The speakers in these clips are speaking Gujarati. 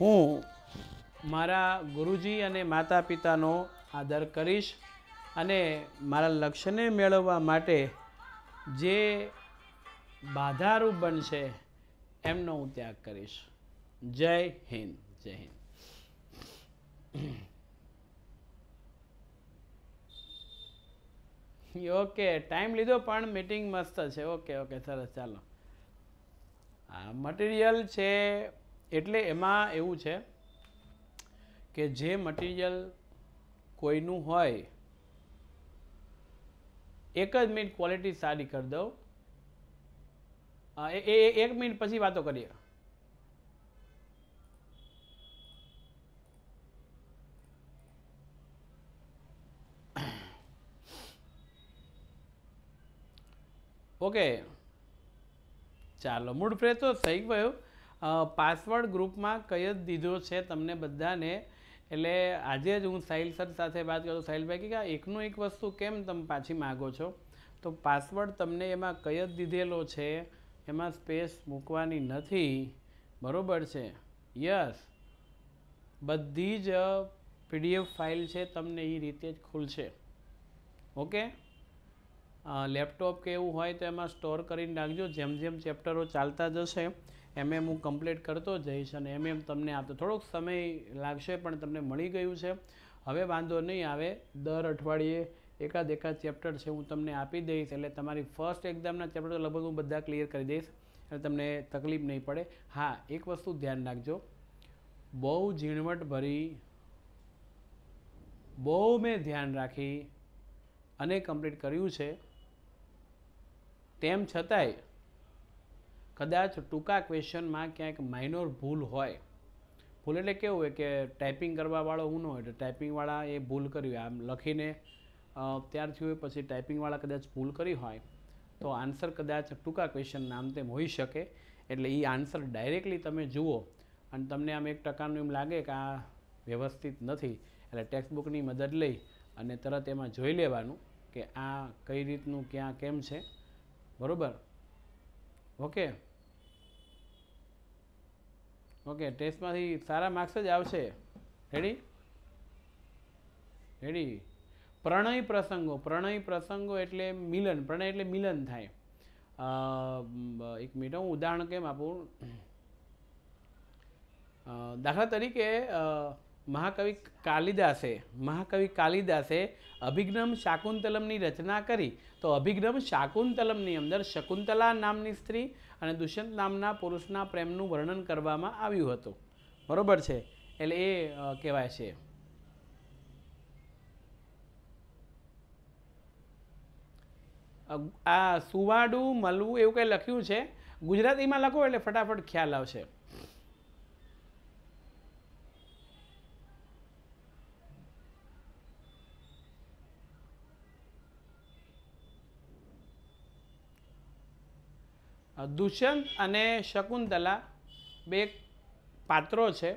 હું મારા ગુરુજી અને માતા પિતાનો આદર કરીશ અને મારા લક્ષ્યને મેળવવા માટે જે બાધારૂપ બનશે એમનો હું ત્યાગ કરીશ. જય હિન્દ. જય હિન્દ. ઓકે, ટાઈમ લીધો પણ મીટિંગ મસ્ત છે. ઓકે ઓકે, સરસ. ચાલો, આ મટીરિયલ છે એટલે એમાં એવું છે કે જે મટીરિયલ કોઈનું હોય, એક જ મિનિટ ક્વોલિટી સારી કરી દઉં. એક મિનિટ પછી વાતો કરીએ. ઓકે, ચાલો, મૂડ ફ્રેશ તો થઈ ગયો. પાસવર્ડ ગ્રુપમાં કઈ જ દીધો છે તમને બધાને. એટલે આજે જ હું સાહિલ સર સાથે વાત કરું. સાહિલભાઈ કે એકનું એક વસ્તુ કેમ તમે પાછી માગો છો? તો પાસવર્ડ તમને એમાં કઈ જ દીધેલો છે, એમાં સ્પેસ મૂકવાની નથી. બરોબર છે? યસ, બધી જ PDF ફાઇલ છે, તમને એ રીતે જ ખુલશે. ઓકે, લેપટોપ કે એવું હોય તો એમાં સ્ટોર કરીને રાખજો. જેમ જેમ ચેપ્ટરો ચાલતા જશે એમ એમ હું કમ્પ્લીટ કરતો જઈશ અને એમ એમ તમને આપતો. થોડોક સમય લાગશે પણ તમને મળી ગયું છે. હવે વાંધો નહીં આવે. દર અઠવાડિયે એકાદ ચેપ્ટર છે હું તમને આપી દઈશ. એટલે તમારી ફર્સ્ટ એક્ઝામના ચેપ્ટર લગભગ હું બધા ક્લિયર કરી દઈશ એટલે તમને તકલીફ નહીં પડે. હા, એક વસ્તુ ધ્યાન રાખજો, બહુ ઝીણવટભરી, બહુ મેં ધ્યાન રાખી અને કમ્પ્લીટ કર્યું છે. તેમ છતાંય કદાચ ટૂંકા ક્વેશ્ચનમાં ક્યાંક માઇનોર ભૂલ હોય. ભૂલ એટલે કેવું હોય કે ટાઈપિંગ કરવાવાળો હું ન હોય તો ટાઈપિંગવાળા એ ભૂલ કરી હોય, આમ લખીને ત્યારથી હોય પછી ટાઈપિંગવાળા કદાચ ભૂલ કરી હોય તો આન્સર કદાચ ટૂંકા ક્વેશ્ચન આમ તેમ હોઈ શકે. એટલે એ આન્સર ડાયરેક્ટલી તમે જુઓ અને તમને આમ 1% એમ લાગે કે આ વ્યવસ્થિત નથી, એટલે ટેક્સ્ટબુકની મદદ લઈ અને તરત એમાં જોઈ લેવાનું કે આ કઈ રીતનું ક્યાં કેમ છે. બરાબર? ઓકે ઓકે, ટેસ્ટમાંથી સારા માર્ક્સ જ આવશે. રેડી? રેડી? પ્રણય પ્રસંગો. પ્રણય પ્રસંગો એટલે મિલન. પ્રણય એટલે મિલન થાય. એક મિનિટ, હું ઉદાહરણ કેમ આપું. દાખલા તરીકે મહાકવિ કાલિદાસે અભિજ્ઞમ શાકુંતલમની રચના કરી. તો અભિજ્ઞમ શાકુંતલમની અંદર શકુંતલા નામની સ્ત્રી અને દુષ્યંત નામના પુરુષના પ્રેમનું વર્ણન કરવામાં આવ્યું હતું. બરોબર છે? એટલે એ કહેવાય છે. આ સુવાડું મળવું એવું કંઈ લખ્યું છે. ગુજરાતીમાં લખો એટલે ફટાફટ ખ્યાલ આવશે. દુષ્યંત અને શકુંતલા બે પાત્રો છે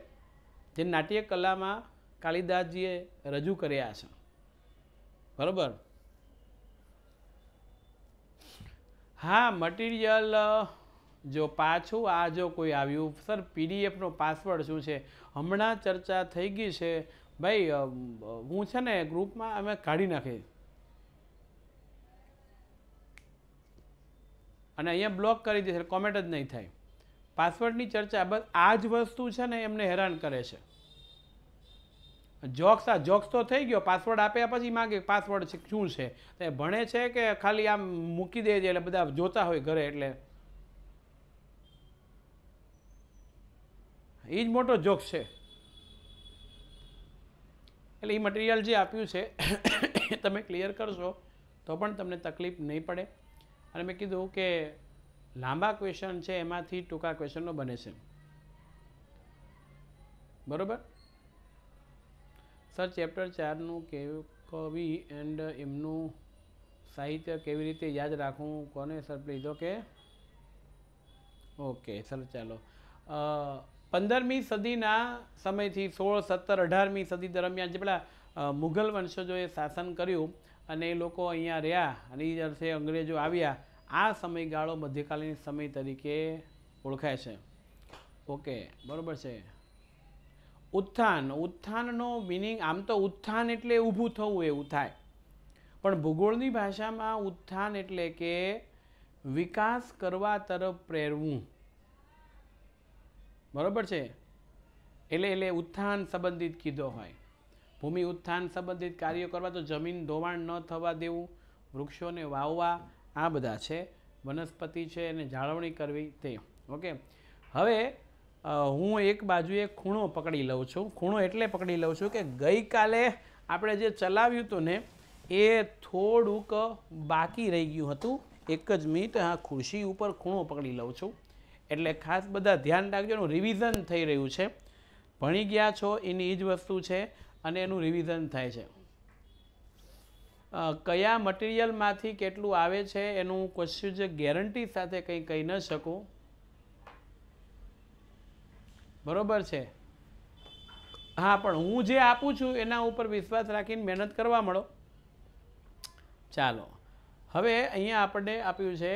જે નાટ્ય કલામાં કાલિદાસજીએ રજૂ કર્યા છે. બરાબર? હા, મટીરિયલ જો પાછું આ જો કોઈ આવ્યું, સર પીડીએફનો પાસવર્ડ શું છે? હમણાં ચર્ચા થઈ ગઈ છે ભાઈ. હું છે ને ગ્રુપમાં અમે કાઢી નાખી અને અહીંયા બ્લોક કરી દે એટલે કોમેન્ટ જ નહીં થાય. પાસવર્ડની ચર્ચા બસ આ જ વસ્તુ છે ને એમને હેરાન કરે છે. જોક્સ તો થઈ ગયો. પાસવર્ડ આપ્યા પછી માગે પાસવર્ડ છે શું છે? તો ભણે છે કે ખાલી આમ મૂકી દે છે એટલે બધા જોતા હોય ઘરે, એટલે એ જ મોટો જોક્સ છે. એટલે એ મટીરિયલ જે આપ્યું છે તમે ક્લિયર કરશો તો પણ તમને તકલીફ નહીં પડે. અને મેં કીધું કે લાંબા ક્વેશ્ચન છે એમાંથી ટૂંકા ક્વેશ્ચનો બને છે. બરાબર? સર ચેપ્ટર 4નું કવિ એન્ડ એમનું સાહિત્ય કેવી રીતે યાદ રાખવું કોને સર પ્લીઝ? ઓકે સર, ચાલો. 15મી સદીના સમયથી 16, 17, 18મી સદી દરમિયાન જે પેલા મુઘલ વંશજોએ શાસન કર્યું અને એ લોકો અહીંયા રહ્યા અને એ અર્થે અંગ્રેજો આવ્યા, આ સમયગાળો મધ્યકાલીન સમય તરીકે ઓળખાય છે. ઓકે, બરાબર છે. ઉત્થાન, ઉત્થાનનો મિનિંગ આમ તો ઉત્થાન એટલે ઊભું થવું એવું થાય, પણ ભૂગોળની ભાષામાં ઉત્થાન એટલે કે વિકાસ કરવા તરફ પ્રેરવું, બરોબર છે. એટલે ઉત્થાન સંબંધિત કીધો હોય. ભૂમિ ઉત્થાન સંબંધિત કાર્યો કરવા, તો જમીન ધોવાણ ન થવા દેવું, વૃક્ષોને વાવવા, આ બધા છે. વનસ્પતિ છે એને જાળવણી કરવી તે. ઓકે, હવે હું એક બાજુએ ખૂણો પકડી લઉં છું. ખૂણો એટલે પકડી લઉં છું કે ગઈકાલે આપણે જે ચલાવ્યું હતું ને એ થોડુંક બાકી રહી ગયું હતું. એક જ મિનિટ, આ ખુરશી ઉપર ખૂણો પકડી લઉં છું, એટલે ખાસ બધા ધ્યાન રાખજો. એનું રિવિઝન થઈ રહ્યું છે. ભણી ગયા છો એની એ જ વસ્તુ છે અને એનું રિવિઝન થાય છે. કયા મટીરિયલમાંથી કેટલું આવે છે એનું કશું જ ગેરંટી સાથે કંઈ કહી ન શકું, બરોબર છે. હા, પણ હું જે આપું છું એના ઉપર વિશ્વાસ રાખીને મહેનત કરવા મળો. ચાલો, હવે અહીંયા આપણને આપ્યું છે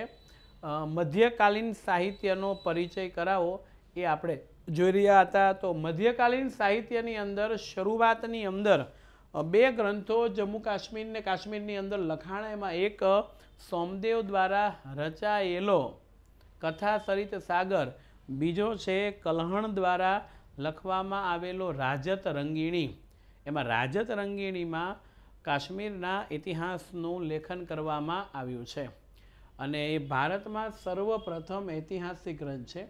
મધ્યકાલીન સાહિત્યનો પરિચય કરાવો, એ આપણે જોઈ રહ્યા હતા. તો મધ્યકાલીન સાહિત્યની અંદર શરૂઆતની અંદર બે ગ્રંથો જમ્મુ કાશ્મીર ને કાશ્મીરની અંદર લખાણા. એમાં એક સોમદેવ દ્વારા રચાયેલો કથા સરિત સાગર, બીજો છે કલ્હણ દ્વારા લખવામાં આવેલો રાજત રંગીણી. એમાં રાજત રંગીણીમાં કાશ્મીરના ઇતિહાસનું લેખન કરવામાં આવ્યું છે અને એ ભારતમાં સર્વપ્રથમ ઐતિહાસિક ગ્રંથ છે.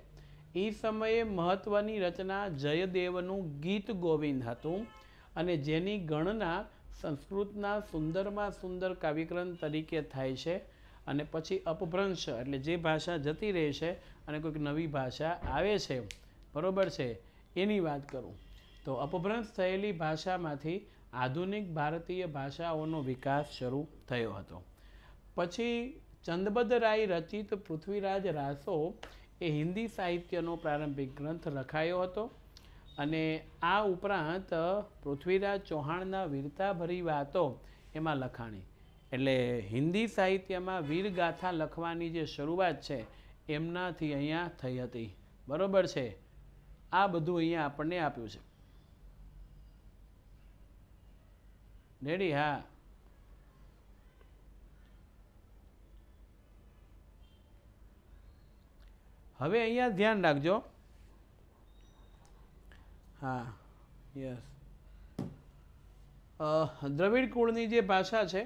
એ સમયે મહત્ત્વની રચના જયદેવનું ગીત ગોવિંદ હતું અને જેની ગણના સંસ્કૃતના સુંદરમાં સુંદર કાવ્યગ્રંથ તરીકે થાય છે. અને પછી અપભ્રંશ એટલે જે ભાષા જતી રહે છે અને કોઈક નવી ભાષા આવે છે, બરોબર છે, એની વાત કરું તો અપભ્રંશ થયેલી ભાષામાંથી આધુનિક ભારતીય ભાષાઓનો વિકાસ શરૂ થયો હતો. પછી ચંદબદરાય રચિત પૃથ્વીરાજ રાસો એ હિન્દી સાહિત્યનો પ્રારંભિક ગ્રંથ લખાયો હતો અને આ ઉપરાંત પૃથ્વીરાજ ચૌહાણના વીરતાભરી વાતો એમાં લખાણી. એટલે હિન્દી સાહિત્યમાં વીરગાથા લખવાની જે શરૂઆત છે એમનાથી અહીંયા થઈ હતી, બરોબર છે. આ બધું અહીંયા આપણને આપ્યું છે. રેડી? હા, હવે અહીંયા ધ્યાન રાખજો. હા, યસ. દ્રવિડ કુળની જે ભાષા છે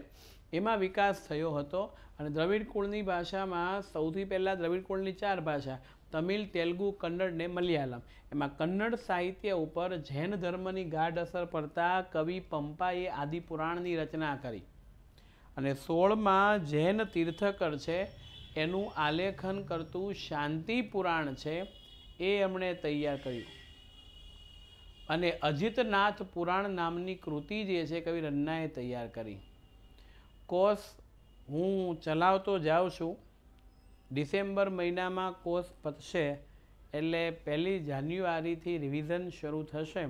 એમાં વિકાસ થયો હતો અને દ્રવિડ કુળની ભાષામાં સૌથી પહેલાં દ્રવિડ કુળની 4 ભાષા તમિલ, તેલુગુ, કન્નડ ને મલયાલમ. એમાં કન્નડ સાહિત્ય ઉપર જૈન ધર્મની ગાઢ અસર પડતા કવિ પંપાએ આદિપુરાણની રચના કરી અને 16માં જૈન તીર્થકર છે એનું આલેખન કરતું શાંતિ પુરાણ છે એ એમણે તૈયાર કર્યું અને અજિતનાથ પુરાણ નામની કૃતિ જે છે કવિ રન્નાએ તૈયાર કરી. કોર્સ હું ચલાવતો જાઉં છું. ડિસેમ્બર મહિનામાં કોર્સ પતશે એટલે 1 જાન્યુઆરીથી રિવિઝન શરૂ થશે,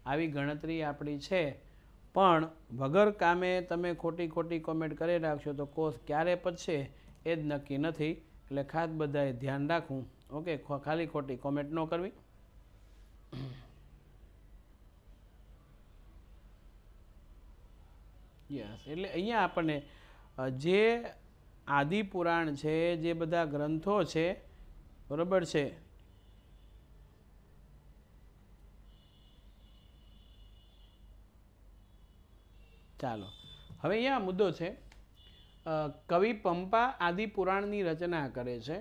આવી ગણતરી આપણી છે. પણ વગર કામે તમે ખોટી કોમેન્ટ કરી રાખશો તો કોર્સ ક્યારે પતશે એ જ નક્કી નથી. એટલે ખાસ બધાએ ધ્યાન રાખવું. ઓકે, ખાલી ખોટી કોમેન્ટ ન કરવી. યસ, એટલે અહીંયા આપણને જે આદિપુરાણ છે, જે બધા ગ્રંથો છે, બરોબર છે, ચાલો હવે અહીંયા મુદ્દો છે. કવિ પંપા આદિપુરાણની રચના કરે છે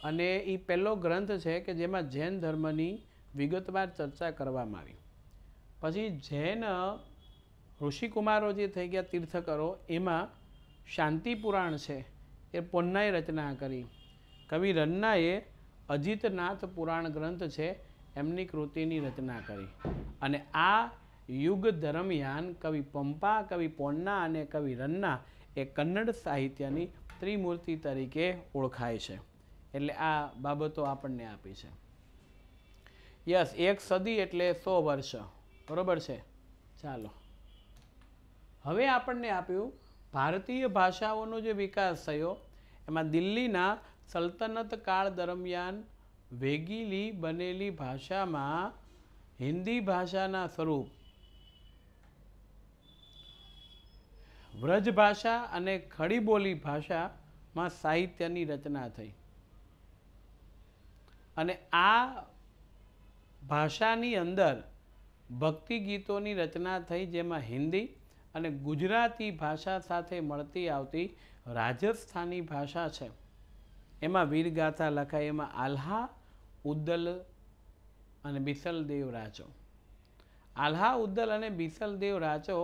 અને એ પહેલો ગ્રંથ છે કે જેમાં જૈન ધર્મની વિગતવાર ચર્ચા કરવામાં આવી. પછી જૈન ઋષિકુમારો જે થઈ ગયા તીર્થકરો, એમાં શાંતિ પુરાણ છે એ પોન્નાએ રચના કરી. કવિ રન્નાએ અજિતનાથ પુરાણ ગ્રંથ છે એમની કૃતિની રચના કરી અને આ યુગ દરમિયાન કવિ પંપા, કવિ પોન્ના અને કવિ રન્ના એ કન્નડ સાહિત્યની ત્રિમૂર્તિ તરીકે ઓળખાય છે. એટલે આ બાબતો આપણને આપી છે. યસ, 1 સદી એટલે 100 વર્ષ, બરોબર છે. ચાલો, હવે આપણને આપ્યું ભારતીય ભાષાઓનો જે વિકાસ થયો એમાં દિલ્હીના સલ્તનત કાળ દરમિયાન વેગીલી બનેલી ભાષામાં હિન્દી ભાષાના સ્વરૂપ વ્રજ ભાષા અને ખડી બોલી ભાષામાં સાહિત્યની રચના થઈ અને આ ભાષાની અંદર ભક્તિ ગીતોની રચના થઈ, જેમાં હિન્દી અને ગુજરાતી ભાષા સાથે મળતી આવતી રાજસ્થાની ભાષા છે એમાં વીરગાથા લખાય. એમાં આલ્હા, ઉદ્દલ અને બિસલદેવ રાચો. આલ્હા, ઉદ્દલ અને બિસલદેવ રાચો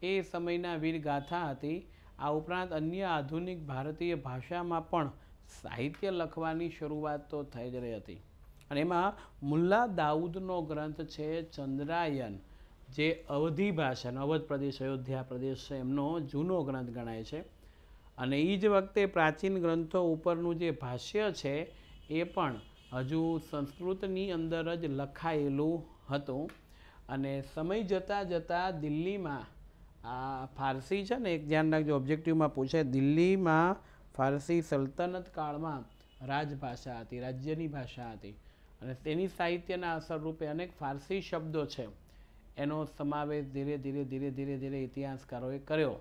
એ સમયના વીરગાથા હતી. આ ઉપરાંત અન્ય આધુનિક ભારતીય ભાષામાં પણ સાહિત્ય લખવાની શરૂઆત તો થઈ જ રહી હતી અને એમાં મુલ્લા દાઉદનો ગ્રંથ છે ચંદ્રાયન, જે અવધી ભાષાનો, અવધ પ્રદેશ, અયોધ્યા પ્રદેશ છે એમનો જૂનો ગ્રંથ ગણાય છે અને એ જ વખતે પ્રાચીન ગ્રંથો ઉપરનું જે ભાષ્ય છે એ પણ હજુ સંસ્કૃતની અંદર જ લખાયેલું હતું અને સમય જતાં જતાં દિલ્હીમાં આ ફારસી છે ને, એક ધ્યાન રાખજો, ઓબ્જેક્ટિવમાં પૂછે, દિલ્હીમાં ફારસી સલ્તનત કાળમાં રાજભાષા હતી, રાજ્યની ભાષા હતી અને તેની સાહિત્યના અસર રૂપે અનેક ફારસી શબ્દો છે એનો સમાવેશ ધીરે ધીરે ધીરે ધીરે ધીરે ઇતિહાસકારોએ કર્યો.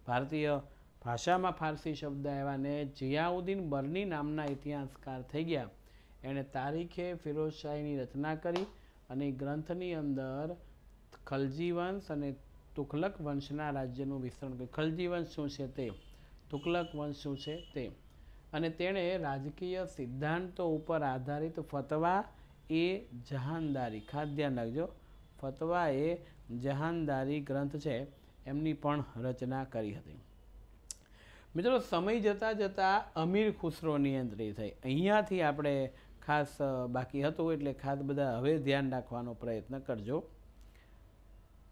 ભારતીય ભાષામાં ફારસી શબ્દ આવ્યા ને જિયાઉદ્દીન બર્ની નામના ઇતિહાસકાર થઈ ગયા. એણે તારીખે ફિરોઝશાહીની રચના કરી અને એ ગ્રંથની અંદર ખલજી વંશ અને તુઘલક વંશના રાજ્યનું વિસ્તરણ કર્યું. ખલજી વંશ શું છે તે, તુઘલક વંશ શું છે તે, અને તેણે રાજકીય સિદ્ધાંતો ઉપર આધારિત ફતવા એ જહાનદારી, ખાસ ધ્યાન રાખજો, ફતવા એ જહાનદારી ગ્રંથ છે એમની પણ રચના કરી હતી. મિત્રો, સમય જતાં જતાં અમીર ખુસરોની એન્ટ્રી થઈ. અહીંયાથી આપણે ખાસ બાકી હતું એટલે ખાસ બધા હવે ધ્યાન રાખવાનો પ્રયત્ન કરજો.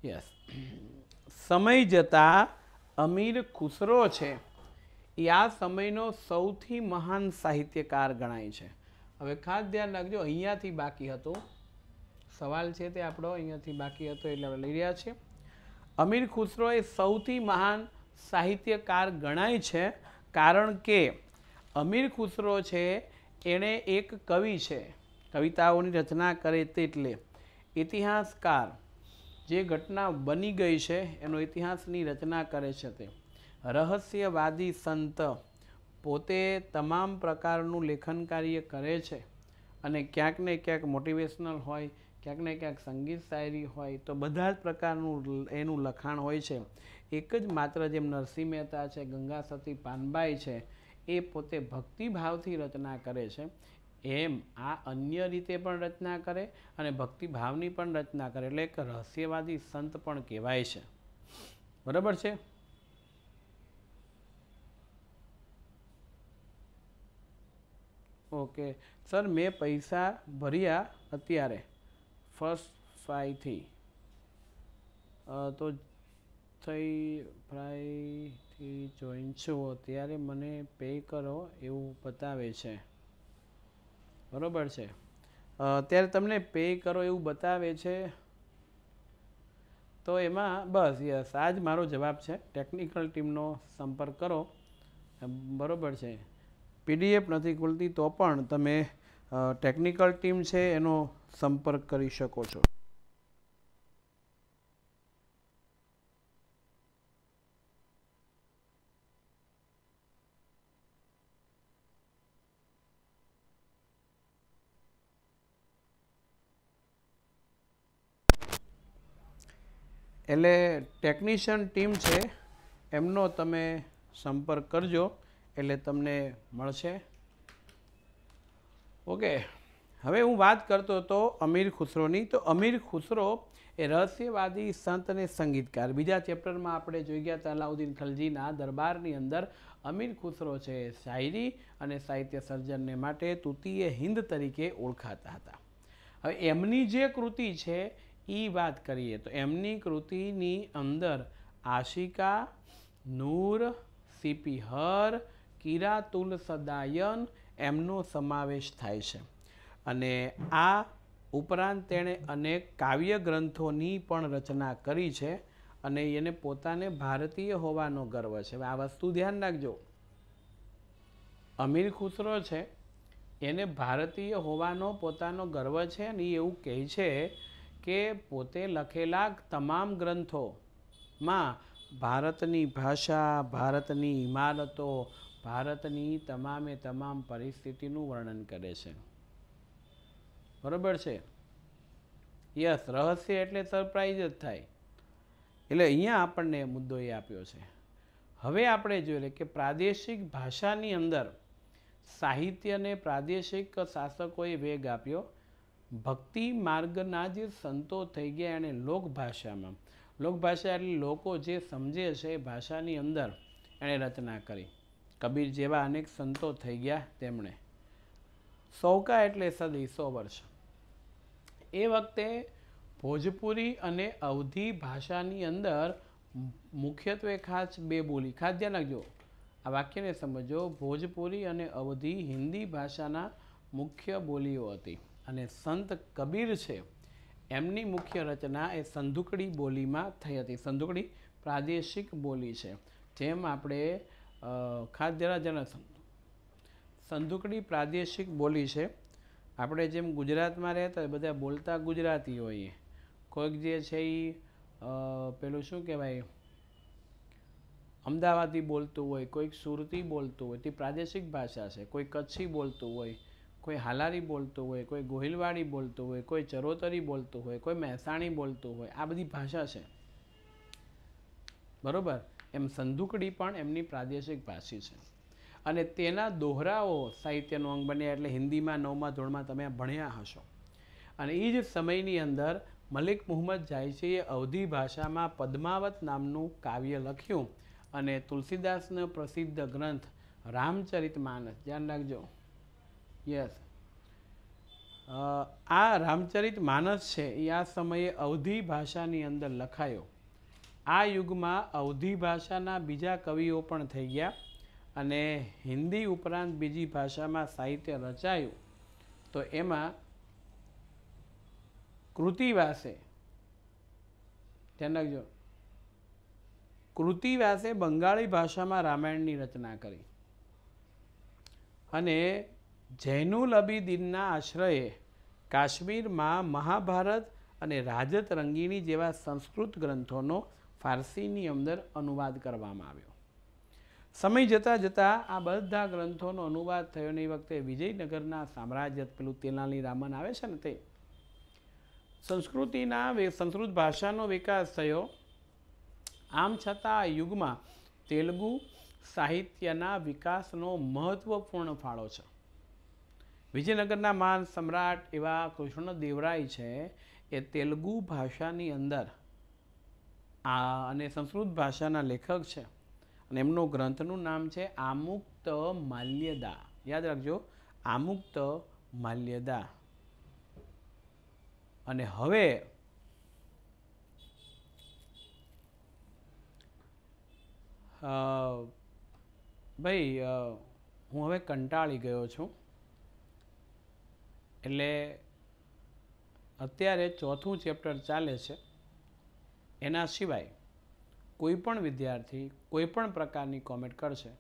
યસ, સમય જતાં અમીર ખુસરો છે એ આ સમયનો સૌથી મહાન સાહિત્યકાર ગણાય છે. હવે ખાસ ધ્યાન રાખજો, અહીંયાથી બાકી હતો સવાલ છે તે આપણો, અહીંયાથી બાકી હતો એટલે આપણે લઈ રહ્યા છીએ. અમીર ખુસરો એ સૌથી મહાન સાહિત્યકાર ગણાય છે કારણ કે અમીર ખુસરો છે એણે એક કવિ છે, કવિતાઓની રચના કરે તેટલે ઇતિહાસકાર, જે ઘટના બની ગઈ છે એનો ઇતિહાસની રચના કરે છે. તે રહસ્યવાદી સંત, પોતે તમામ પ્રકારનું લેખન કાર્ય કરે છે અને ક્યાંક ને ક્યાંક મોટિવેશનલ હોય, ક્યાંક ને ક્યાંક સંગીત શાયરી હોય, તો બધા જ પ્રકારનું એનું લખાણ હોય છે. એક જ માત્ર જેમ નરસિંહ મહેતા છે, ગંગા સતી પાનબાઈ છે, એ પોતે ભક્તિભાવથી રચના કરે છે, એમ આ અન્ય રીતે પણ રચના કરે અને ભક્તિભાવની પણ રચના કરે, એટલે એક રહસ્યવાદી સંત પણ કહેવાય છે. બરાબર છે? ઓકે સર, મેં પૈસા ભર્યા અત્યારે ફર્સ્ટ ફ્રાઈથી, તો ફ્રાઈથી જોઈન છું, ત્યારે મને પે કરો એવું બતાવે છે. બરાબર છે? ત્યારે તમને પે કરો એવું બતાવે છે, તો એમાં બસ યસ, આ જ મારો જવાબ છે. ટેકનિકલ ટીમનો સંપર્ક કરો. બરાબર છે? પીડીએફ નથી ખુલતી તો પણ તમે ટેકનિકલ ટીમ છે એનો સંપર્ક કરી શકો છો. એટલે ટેકનિશિયન ટીમ છે એમનો તમે સંપર્ક કરજો એટલે તમને મળશે. ઓકે, હવે હું વાત કરતો હતો અમીર ખુસરોની. તો અમીર ખુસરો એ રહસ્યવાદી સંત અને સંગીતકાર. બીજા ચેપ્ટરમાં આપણે જોઈ ગયા હતા અલાઉદ્દીન ખલજીના દરબારની અંદર અમીર ખુસરો છે શાયરી અને સાહિત્ય સર્જનને માટે તૂતીએ હિન્દ તરીકે ઓળખાતા હતા. હવે એમની જે કૃતિ છે એ વાત કરીએ તો એમની કૃતિની અંદર આશિકા, નૂર, સિપિહર, કિરાતુલ સદાયન એમનો સમાવેશ થાય છે અને આ ઉપરાંત તેણે અનેક કાવ્ય ગ્રંથોની પણ રચના કરી છે અને એને પોતાને ભારતીય હોવાનો ગર્વ છે. હવે આ વસ્તુ ધ્યાન રાખજો, અમીર ખુસરો છે એને ભારતીય હોવાનો પોતાનો ગર્વ છે અને એ એવું કહે છે કે પોતે લખેલા તમામ ગ્રંથોમાં ભારતની ભાષા, ભારતની ઇમારતો, ભારતની તમામે તમામ પરિસ્થિતિનું વર્ણન કરે છે. બરોબર છે? યસ, રહસ્ય એટલે સરપ્રાઈઝ જ થાય. એટલે અહીંયા આપણને મુદ્દો એ આપ્યો છે. હવે આપણે જોઈએ કે પ્રાદેશિક ભાષાની અંદર સાહિત્યને પ્રાદેશિક શાસકોએ વેગ આપ્યો. ભક્તિ માર્ગના જે સંતો થઈ ગયા એને લોકભાષામાં, લોકભાષા એટલે લોકો જે સમજે છે એ ભાષાની અંદર એણે રચના કરી. કબીર જેવા અનેક સંતો થઈ ગયા તેમણે. સૌકા એટલે સદી, 100 વર્ષ. એ વખતે ભોજપુરી અને અવધી ભાષાની અંદર મુખ્યત્વે ખાસ 2 બોલી. ખાસ ધ્યાન રાખજો, આ વાક્યને સમજો. ભોજપુરી અને અવધી હિન્દી ભાષાના મુખ્ય બોલીઓ હતી અને સંત કબીર છે એમની મુખ્ય રચના એ સંધુકડી બોલીમાં થઈ હતી. સંધુકડી પ્રાદેશિક બોલી છે. જેમ આપણે ખાસ જરા સંધુકડી પ્રાદેશિક બોલી છે. આપણે જેમ ગુજરાતમાં રહેતા હોય બધા બોલતા ગુજરાતી હોઈએ, કોઈક જે છે એ પેલું શું કહેવાય અમદાવાદી બોલતું હોય, કોઈક સુરતી બોલતું હોય, તે પ્રાદેશિક ભાષા છે. કોઈ કચ્છી બોલતું હોય, કોઈ હાલારી બોલતું હોય, કોઈ ગોહિલવાડી બોલતું હોય, કોઈ ચરોતરી બોલતું હોય, કોઈ મહેસાણી બોલતું હોય. આ બધી ભાષા છે. બરોબર? એમ સંધુકડી પણ એમની પ્રાદેશિક ભાષા છે અને તેના દોહરાઓ સાહિત્યનો અંગ બન્યા. એટલે હિન્દીમાં 9મા ધોરણમાં તમે ભણ્યા હશો. અને એ જ સમયની અંદર મલિક મુહમ્મદ જાયસીએ અવધી ભાષામાં પદ્માવત નામનું કાવ્ય લખ્યું અને તુલસીદાસનો પ્રસિદ્ધ ગ્રંથ રામચરિતમાનસ, ધ્યાન રાખજો. યસ, આ રામચરિતમાનસ છે એ આ સમયે અવધી ભાષાની અંદર લખાયો. આ યુગમાં અવધી ભાષાના બીજા કવિઓ પણ થઈ ગયા અને હિન્દી ઉપરાંત બીજી ભાષામાં સાહિત્ય રચાયું. તો એમાં કૃતિવાસે, ધ્યાન રાખજો, કૃતિવાસે બંગાળી ભાષામાં રામાયણની રચના કરી અને જૈનુલ અબિદીનના આશ્રયે કાશ્મીરમાં મહાભારત અને રાજત રંગીણી જેવા સંસ્કૃત ગ્રંથોનો ફારસીની અંદર અનુવાદ કરવામાં આવ્યો. સમય જતાં જતાં આ બધા ગ્રંથોનો અનુવાદ થયો ને એ વખતે વિજયનગરના સામ્રાજ્ય, પેલું તેનાલી રામન આવે છે ને તે સંસ્કૃત ભાષાનો વિકાસ થયો. આમ છતાં આ યુગમાં તેલુગુ સાહિત્યના વિકાસનો મહત્વપૂર્ણ ફાળો છે. વિજયનગરના મહાન સમ્રાટ એવા કૃષ્ણદેવરાય છે એ તેલુગુ ભાષાની અંદર અને સંસ્કૃત ભાષાના લેખક છે અને એમનું ગ્રંથનું નામ છે આમુક્ત માલ્યદા. યાદ રાખજો, આમુક્ત માલ્યદા. અને હવે ભાઈ હું હવે કંટાળી ગયો છું. એટલે અત્યારે 4થું ચેપ્ટર ચાલે છે. એના સિવાય કોઈ પણ વિદ્યાર્થી કોઈ પણ પ્રકારની કોમેન્ટ કરશે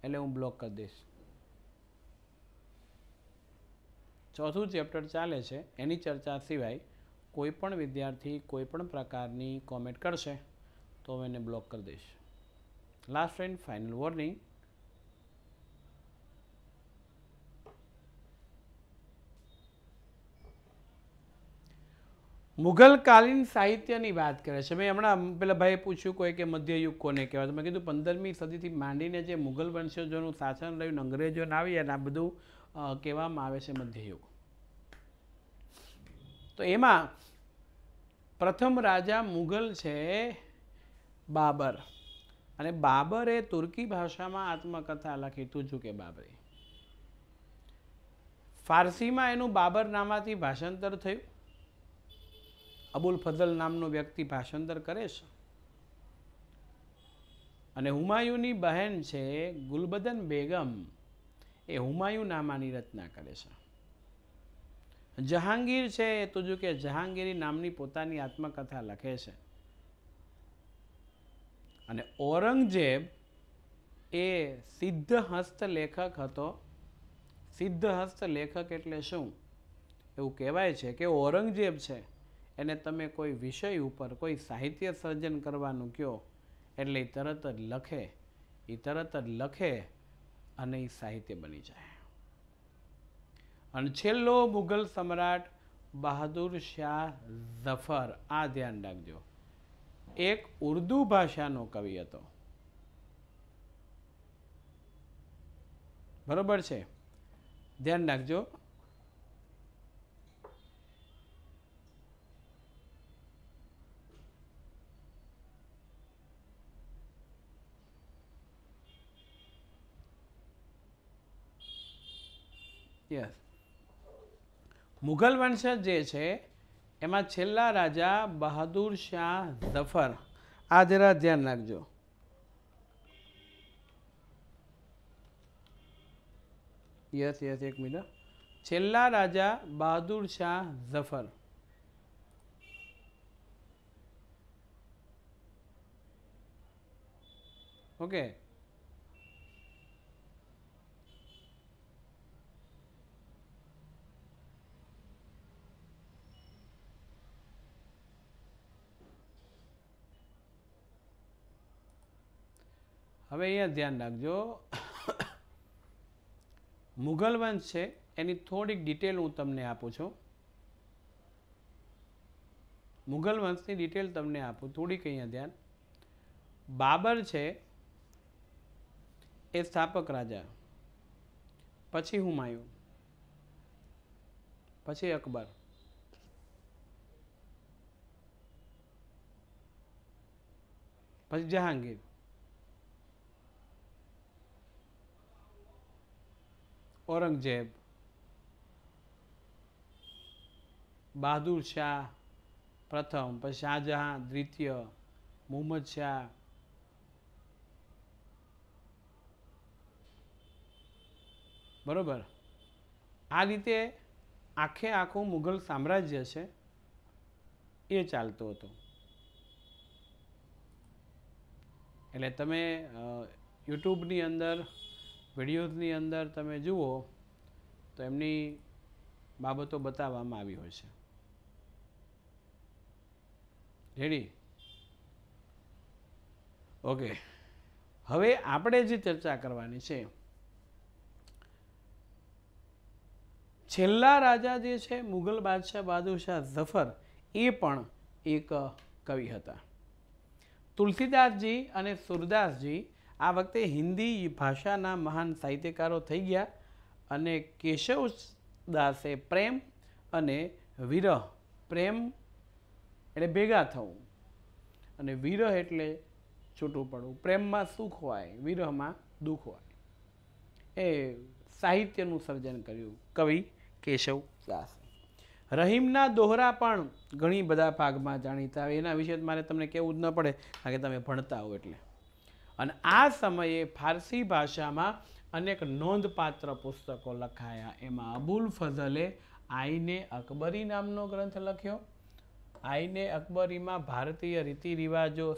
એટલે હું બ્લોક કરી દઈશ. 4થું ચેપ્ટર ચાલે છે એની ચર્ચા સિવાય કોઈ પણ વિદ્યાર્થી કોઈ પણ પ્રકારની કોમેન્ટ કરશે તો હું એને બ્લોક કરી દઈશ. લાસ્ટ એન્ડ ફાઇનલ વોર્નિંગ, મુઘલકાલીન સાહિત્યની વાત કરે છે. મેં હમણાં પેલા ભાઈએ પૂછ્યું કોઈ કે મધ્યયુગ કોને કહેવાય, તો મેં કીધું 15મી સદીથી માંડીને જે મુઘલ વંશજોનું શાસન રહ્યું, અંગ્રેજોને આવી અને આ બધું કહેવામાં આવે છે મધ્યયુગ. તો એમાં પ્રથમ રાજા મુઘલ છે બાબર, અને બાબરે તુર્કી ભાષામાં આત્મકથા લખી તુજુકે બાબરી. ફારસીમાં એનું બાબર નામાથી ભાષાંતર થયું. અબુલ ફઝલ નામનો વ્યક્તિ ભાષાંતર કરે છે અને હુમાયુની બહેન છે ગુલબદન બેગમ એ હુમાયુ નામાની રચના કરે છે. જહાંગીર છે તુજુકે જહાંગીરી નામની પોતાની આત્મકથા લખે છે. અને ઔરંગઝેબ એ સિદ્ધહસ્ત લેખક હતો. સિદ્ધહસ્ત લેખક એટલે શું? એવું કહેવાય છે કે ઔરંગઝેબ છે એને તમે કોઈ વિષય ઉપર કોઈ સાહિત્ય સર્જન કરવાનું કહો એટલે એ તરત જ લખે અને એ સાહિત્ય બની જાય. અને છેલ્લો મુઘલ સમ્રાટ બહાદુર શાહ ઝફર, આ ધ્યાન રાખજો, એક ઉર્દુ ભાષાનો કવિ હતો. બરોબર છે, ધ્યાન રાખજો. યસ, મુઘલ વંશજ જે છે એમાં છેલ્લા રાજા બહાદુર શાહ ઝફર, આ જરા ધ્યાન રાખજો. યસ, એક મિનિટ. છેલ્લા રાજા બહાદુર શાહ ઝફર. ઓકે, હવે અહીંયા ધ્યાન રાખજો. મુઘલ વંશ છે એની થોડીક ડિટેલ હું તમને આપું છું. મુઘલ વંશની ડિટેલ તમને આપું થોડીક, અહીંયા ધ્યાન. બાબર છે એ સ્થાપક રાજા, પછી હુમાયુન, પછી અકબર, પછી જહાંગીર, औरंगजेब, बहादुर शाह प्रथम, પછી શાહજહાં દ્વિતીય, મુહમ્મદ શાહ, બરોબર. આ રીતે આખે આખું મુઘલ સામ્રાજ્ય છે એ ચાલતું હતું. એટલે તમે યુટ્યુબની અંદર વિડીયોઝની અંદર તમે જુઓ તો એમની બાબતો બતાવવામાં આવી હોય છે. રેડી? ઓકે, હવે આપણે જે ચર્ચા કરવાની છે, છેલ્લા રાજા જે છે મુઘલ બાદશાહ બહાદુર શાહ ઝફર, એ પણ એક કવિ હતા. તુલસીદાસજી અને સુરદાસજી આ વખતે હિન્દી ભાષાના મહાન સાહિત્યકારો થઈ ગયા. અને કેશવદાસે પ્રેમ અને વિરહ, પ્રેમ એટલે ભેગા થવું અને વિરહ એટલે છૂટું પડવું. પ્રેમમાં સુખ હોય, વિરહમાં દુઃખ હોય, એ સાહિત્યનું સર્જન કર્યું કવિ કેશવદાસ. રહીમના દોહરા પણ ઘણી બધા ભાગમાં જાણીતા હોય, એના વિશે મારે તમને કહેવું જ ન પડે કારણ કે તમે ભણતા હો એટલે. અને આ સમયે ફારસી ભાષામાં અનેક નોંધપાત્ર પુસ્તકો લખાયા. એમાં અબુલ ફઝલે આઈને અકબરી નામનો ગ્રંથ લખ્યો. આઈને અકબરીમાં ભારતીય રીતિ રિવાજો,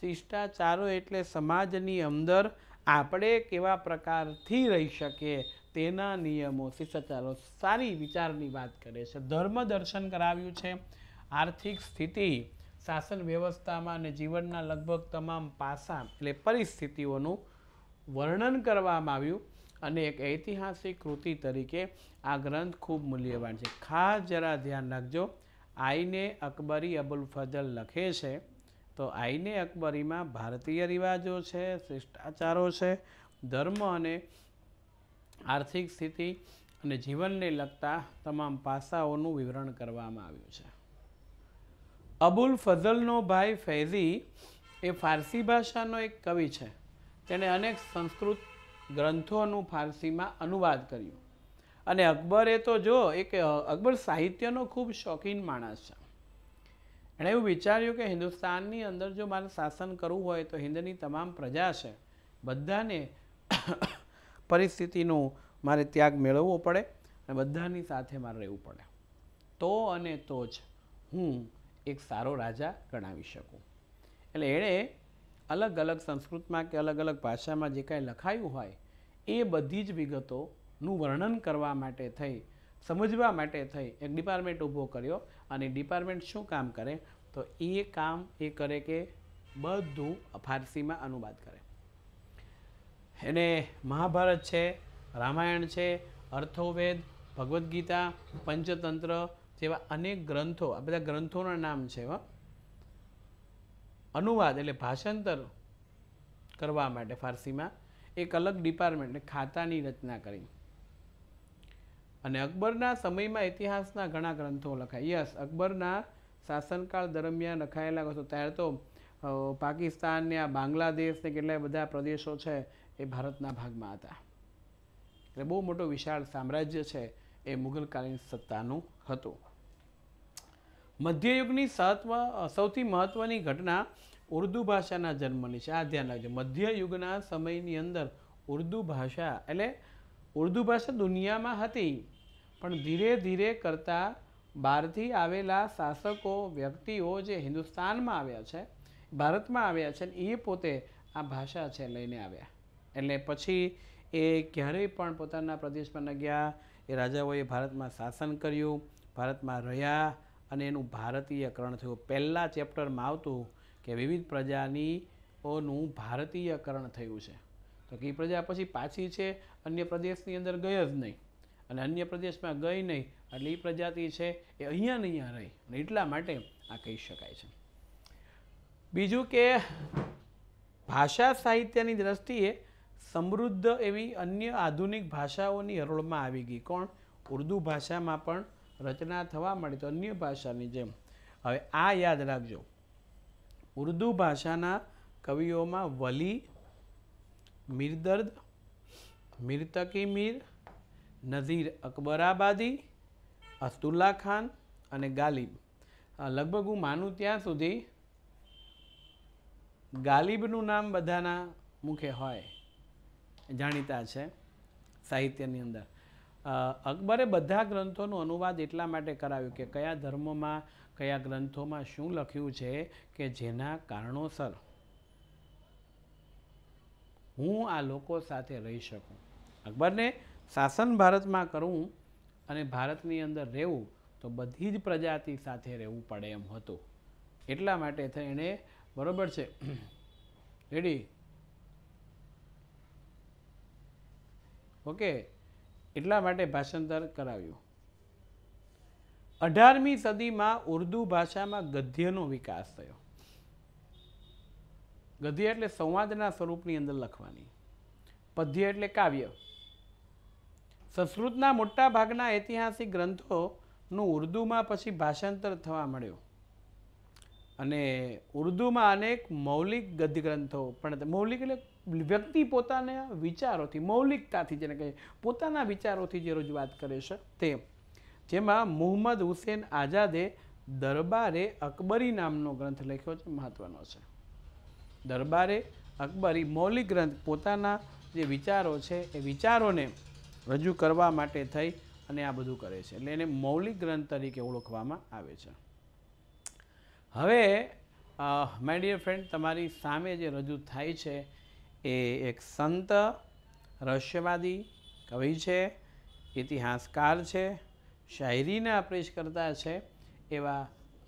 શિષ્ટાચારો એટલે સમાજની અંદર આપણે કેવા પ્રકારથી રહી શકીએ તેના નિયમો, શિષ્ટાચારો, સારી વિચારની વાત કરે છે. ધર્મ દર્શન કરાવ્યું છે. આર્થિક સ્થિતિ, શાસન વ્યવસ્થામાં અને જીવનના લગભગ તમામ પાસા એટલે પરિસ્થિતિઓનું વર્ણન કરવામાં આવ્યું. અને એક ઐતિહાસિક કૃતિ તરીકે આ ગ્રંથ ખૂબ મૂલ્યવાન છે. ખાસ જરા ધ્યાન રાખજો, આઈને અકબરી અબુલ ફઝલ લખે છે તો આઈને અકબરીમાં ભારતીય રિવાજો છે, શિષ્ટાચારો છે, ધર્મ અને આર્થિક સ્થિતિ અને જીવનને લગતા તમામ પાસાઓનું વિવરણ કરવામાં આવ્યું છે. અબુલ ફઝલનો ભાઈ ફૈઝી એ ફારસી ભાષાનો એક કવિ છે. તેણે અનેક સંસ્કૃત ગ્રંથોનું ફારસીમાં અનુવાદ કર્યું. અને અકબરે તો જો અકબર સાહિત્યનો ખૂબ શોખીન માણસ છે. એણે એવું વિચાર્યું કે હિન્દુસ્તાનની અંદર જો મારે શાસન કરવું હોય તો હિન્દની તમામ પ્રજા છે બધાને પરિસ્થિતિનો મારે ત્યાગ મેળવવો પડે અને બધાની સાથે મારે રહેવું પડે, તો અને તો જ હું એક સારો રાજા ગણાવી શકું. એટલે એણે અલગ અલગ સંસ્કૃતમાં કે અલગ અલગ ભાષામાં જે કાંઈ લખાયું હોય એ બધી જ વિગતોનું વર્ણન કરવા માટે થઈ સમજવા માટે થઈ એક ડિપાર્ટમેન્ટ ઊભો કર્યો અને ડિપાર્ટમેન્ટ શું કામ કરે તો એ કામ એ કરે કે બધું ફારસીમાં અનુવાદ કરે. એને મહાભારત છે, રામાયણ છે, અર્થોવેદ, ભગવદ્ ગીતા, પંચતંત્ર જેવા અનેક ગ્રંથો, આ બધા ગ્રંથોના નામ છે. અનુવાદ એટલે ભાષાંતર કરવા માટે ફારસીમાં એક અલગ ડિપાર્ટમેન્ટ ખાતાની રચના કરી. અને અકબરના સમયમાં ઇતિહાસના ઘણા ગ્રંથો લખાય. યસ, અકબરના શાસનકાળ દરમિયાન લખાયેલા ગ્રંથો. ત્યારે તો પાકિસ્તાન ને આ બાંગ્લાદેશ ને કેટલાય બધા પ્રદેશો છે એ ભારતના ભાગમાં હતા. એટલે બહુ મોટો વિશાળ સામ્રાજ્ય છે એ મુઘલકાલીન સત્તાનું હતું. મધ્યયુગની સૌથી મહત્વની ઘટના ઉર્દુ ભાષાના જન્મની છે. આ ધ્યાન રાખજો, મધ્યયુગના સમયની અંદર ઉર્દુ ભાષા એટલે ઉર્દુ ભાષા દુનિયામાં હતી પણ ધીરે ધીરે કરતાં બહારથી આવેલા શાસકો વ્યક્તિઓ જે હિન્દુસ્તાનમાં આવ્યા છે, ભારતમાં આવ્યા છે, એ પોતે આ ભાષા છે લઈને આવ્યા. એટલે પછી એ ક્યારેય પણ પોતાના પ્રદેશમાં ન ગયા. એ રાજાઓએ ભારતમાં શાસન કર્યું, ભારતમાં રહ્યા અને એનું ભારતીયકરણ થયું. પહેલા ચેપ્ટરમાં આવતું કે વિવિધ પ્રજાનીઓનું ભારતીયકરણ થયું છે. તો કે પ્રજા પછી પાછી છે અન્ય પ્રદેશની અંદર ગઈ જ નહીં અને અન્ય પ્રદેશમાં ગઈ નહીં એટલે એ પ્રજાતિ છે એ અહીંયા ને અહીંયા રહી અને એટલા માટે આ કહી શકાય છે. બીજું કે ભાષા સાહિત્યની દ્રષ્ટિએ સમૃદ્ધ એવી અન્ય આધુનિક ભાષાઓની હરોળમાં આવી ગઈ. કોણ? ઉર્દુ ભાષામાં પણ રચના થવા માંડી તો અન્ય ભાષાની જેમ. હવે આ યાદ રાખજો, ઉર્દુ ભાષાના કવિઓમાં વલી, મીરદર્દ, મીર તકી મીર, નઝીર અકબરાબાદી, અસ્તુલ્લા ખાન અને ગાલિબ. લગભગ હું માનું ત્યાં સુધી ગાલિબનું નામ બધાના મુખે હોય, જાણીતા છે સાહિત્યની અંદર. અકબરે બધા ગ્રંથોનું અનુવાદ એટલા માટે કરાવ્યું કે કયા ધર્મોમાં કયા ગ્રંથોમાં શું લખ્યું છે કે જેના કારણોસર હું આ લોકો સાથે રહી શકું. અકબરને શાસન ભારતમાં કરવું અને ભારતની અંદર રહેવું તો બધી જ પ્રજાતિ સાથે રહેવું પડે એમ હતું. એટલા માટે થઈ એણે, બરોબર છે, રેડી, ઓકે, એટલા માટે ભાષાંતર કરાવ્યું. 18મી સદીમાં ઉર્દુ ભાષામાં ગદ્યનો વિકાસ થયો. ગદ્ય એટલે સંવાદના સ્વરૂપની અંદર લખવાની, પદ્ય એટલે કાવ્ય. સંસ્કૃતના મોટા ભાગના ઐતિહાસિક ગ્રંથોનું ઉર્દુમાં પછી ભાષાંતર થવા મળ્યો અને ઉર્દુમાં અનેક મૌલિક ગદ્ય ગ્રંથો પણ, મૌલિક એટલે વ્યક્તિ પોતાના વિચારોથી, મૌલિકતાથી જેને કહે પોતાના વિચારોથી જે રજૂઆત કરે છે તે, જેમાં મુહમ્મદ હુસેન આઝાદે દરબારે અકબરી નામનો ગ્રંથ લખ્યો છે, મહત્વનો છે. દરબારે અકબરી મૌલિક ગ્રંથ, પોતાના જે વિચારો છે એ વિચારોને રજૂ કરવા માટે થઈ અને આ બધું કરે છે, એટલે એને મૌલિક ગ્રંથ તરીકે ઓળખવામાં આવે છે. હવે માય ડિયર ફ્રેન્ડ, તમારી સામે જે રજૂ થાય છે એ એક સંત, રહસ્યવાદી, કવિ છે, ઇતિહાસકાર છે, શાયરીના પ્રેસ કરતા છે એવા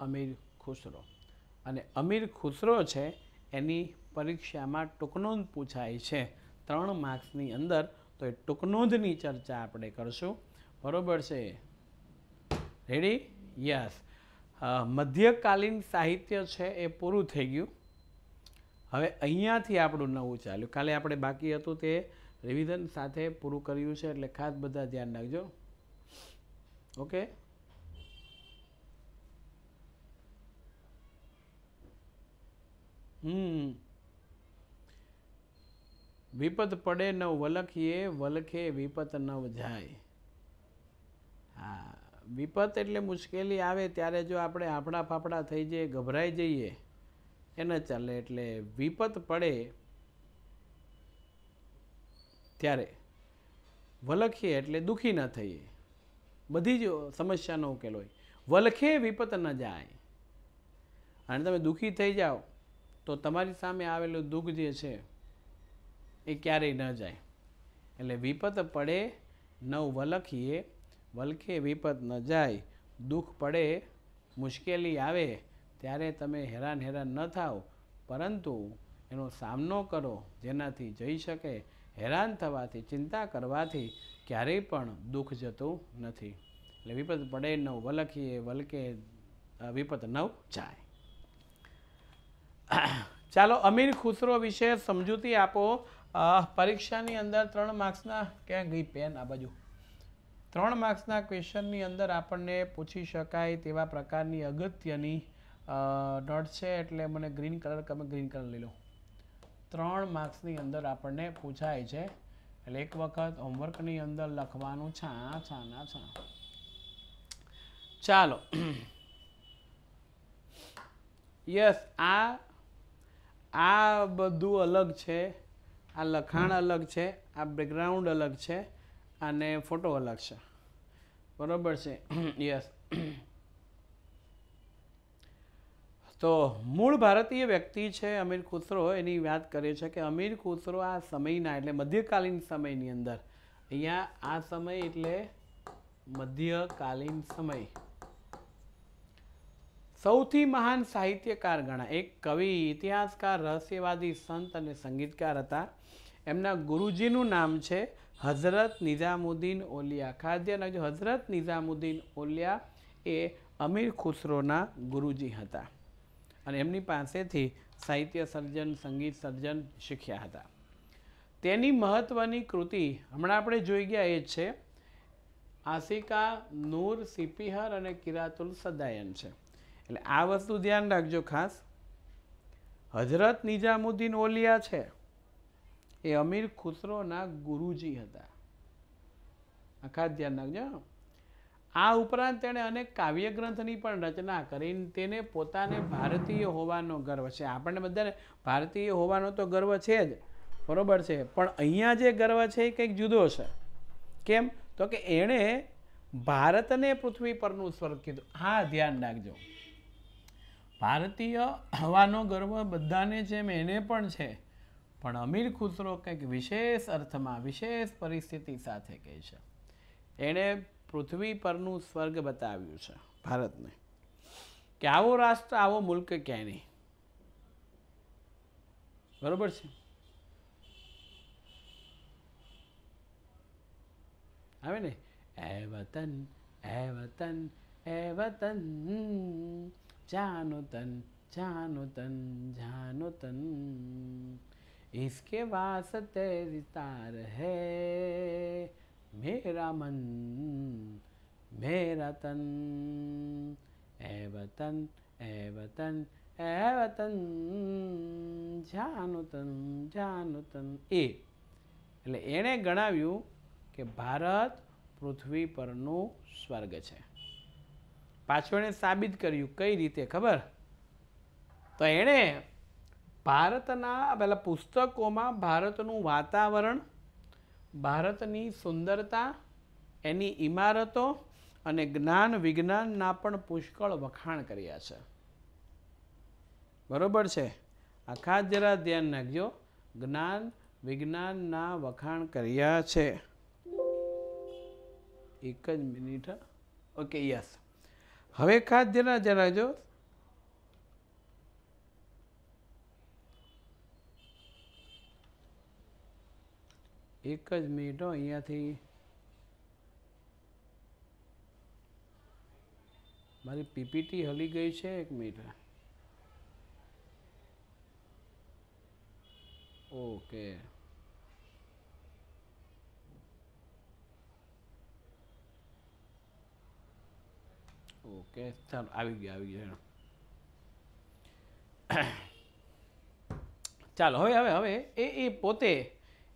અમીર ખુસરો. અને અમીર ખુસરો છે એની પરીક્ષામાં ટૂંકનોંધ પૂછાય છે 3 માર્ક્સની અંદર. તો એ ટૂંકનોંધની ચર્ચા આપણે કરશું, બરોબર છે, રેડી? યસ. મધ્યકાલીન સાહિત્ય છે એ પૂરું થઈ ગયું. હવે અહીંયાથી આપણું નવું ચાલ્યું. કાલે આપણે બાકી હતું તે રિવિઝન સાથે પૂરું કર્યું છે, એટલે ખાસ બધા ધ્યાન રાખજો, ઓકે? વિપત પડે નવ વલખીએ, વલખે વિપત નવ જાય. હા, વિપત એટલે મુશ્કેલી આવે ત્યારે જો આપણે આફડા ફાફડા થઈ જઈએ, ગભરાઈ જઈએ, એ ન ચાલે. એટલે વિપત પડે ત્યારે વલખીએ એટલે દુઃખી ન થઈએ, બધી જ સમસ્યાનો ઉકેલ હોય. વલખે વિપત ન જાય, અને તમે દુઃખી થઈ જાઓ તો તમારી સામે આવેલું દુઃખ જે છે એ ક્યારેય ન જાય. એટલે વિપત પડે નવ વલખીએ, વલખે વિપત ન જાય, દુઃખ પડે મુશ્કેલી આવે ત્યારે તમે હેરાન ન થાઓ, પરંતુ એનો સામનો કરો, જેનાથી જઈ શકે. હેરાન થવાથી, ચિંતા કરવાથી ક્યારેય પણ દુઃખ જતું નથી. એટલે વિપત પડે નવ વલખીએ, વલકે વિપત નવ જાય. ચાલો, અમીર ખુસરો વિશે સમજૂતી આપો. પરીક્ષાની અંદર 3 માર્ક્સના, ક્યાં ગઈ પેન, આ બાજુ, 3 માર્ક્સના ક્વેશ્ચનની અંદર આપણને પૂછી શકાય તેવા પ્રકારની અગત્યની નોટ છે. એટલે મને ગ્રીન કલર, તમે ગ્રીન કલર લઈ લો. 3 માર્ક્સની અંદર આપણને પૂછાય છે. એટલે એક વખત હોમવર્કની અંદર લખવાનું છા. ચાલો, યસ, આ બધું અલગ છે, આ લખાણ અલગ છે, આ બેકગ્રાઉન્ડ અલગ છે, અને ફોટો અલગ છે. બરોબર છે? યસ. તો મૂળ ભારતીય વ્યક્તિ છે અમીર ખુસરો. એની વાત કરે છે કે અમીર ખુસરો આ સમયના, એટલે મધ્યકાલીન સમયની અંદર, અહીંયા આ સમય એટલે મધ્યકાલીન સમય, સૌથી મહાન સાહિત્યકાર ગણા. એક કવિ, ઇતિહાસકાર, રહસ્યવાદી, સંત અને સંગીતકાર હતા. એમના ગુરુજીનું નામ છે હઝરત નિઝામુદ્દીન ઓલિયા. ખાદ્ય નાખજો, હઝરત નિઝામુદ્દીન ઓલિયા એ અમીર ખુસરોના ગુરુજી હતા, અને એમની પાસેથી સાહિત્ય સર્જન, સંગીત સર્જન શીખ્યા હતા. તેની મહત્વની કૃતિ હમણાં આપણે જોઈ ગયા એ જ છે, આશિકા નૂર સિપિહર અને કિરાતુલ સદાયન છે. એટલે આ વસ્તુ ધ્યાન રાખજો ખાસ. હઝરત નિઝામુદ્દીન ઓલિયા છે એ અમીર ખુસરોના ગુરુજી હતા. આ ખાસ ધ્યાન રાખજો. આ ઉપરાંત તેણે અનેક કાવ્યગ્રંથની પણ રચના કરી. તેને પોતાને ભારતીય હોવાનો ગર્વ છે. આપણને બધાને ભારતીય હોવાનો તો ગર્વ છે જ, બરોબર છે, પણ અહીંયા જે ગર્વ છે એ કંઈક જુદો છે. કેમ? તો કે એણે ભારતને પૃથ્વી પરનું સ્વર્ગ કીધું. હા, ધ્યાન રાખજો, ભારતીય હોવાનો ગર્વ બધાને છે, એને પણ છે, પણ અમીર ખુસરો કંઈક વિશેષ અર્થમાં, વિશેષ પરિસ્થિતિ સાથે કહે છે. એણે પૃથ્વી પરનું સ્વર્ગ બતાવ્યું છે ભારતને, કે આવો રાષ્ટ્ર, આવો મુલ્ક ક્યાંય નહીં. બરોબર છે? આવે ને, એ વતન, એ વતન, એ વતન, જાનો તન, જાનો તન, જાનો તન, इसके वास्ते विस्तार है मेरा मन मेरा तन, ए वतन, ए वतन, ए वतन, જાનું તન, જાનું તન. એટલે એણે ગણાવ્યું કે ભારત પૃથ્વી પરનું સ્વર્ગ છે. પાછું એણે સાબિત કર્યું. કઈ રીતે ખબર? તો એણે ભારતના પેલા પુસ્તકોમાં ભારતનું વાતાવરણ, ભારતની સુંદરતા, એની ઇમારતો અને જ્ઞાન વિજ્ઞાનના પણ પુષ્કળ વખાણ કર્યા છે. બરોબર છે? આ ખાસ જરા ધ્યાન રાખજો. જ્ઞાન વિજ્ઞાનના વખાણ કર્યા છે. એક જ મિનિટ. Okay, yes. હવે ખાસ જરા રાખજો. એક જ મિનિટ. અહીંયાથી મારી પીપીટી હલી ગઈ છે. એક મિનિટ. ઓકે, ઓકે, ચાલો, આવી ગયા. ચાલો, હવે એ પોતે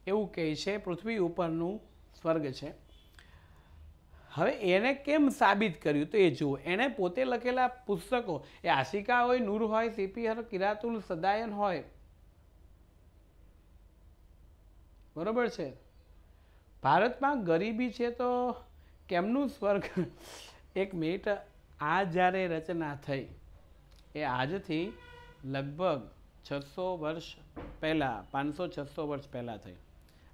એવું કહે છે પૃથ્વી ઉપરનું સ્વર્ગ છે. હવે એને કેમ સાબિત કર્યું તો એ જુઓ. એણે પોતે લખેલા પુસ્તકો, એ આશિકા હોય, નૂર હોય, સિપિહર, કિરાતુલ સદાયન હોય, બરોબર છે. ભારતમાં ગરીબી છે તો કેમનું સ્વર્ગ? એક મિનિટ. આ જ્યારે રચના થઈ એ આજથી લગભગ 600 વર્ષ પહેલાં, 500-600 વર્ષ પહેલાં થઈ.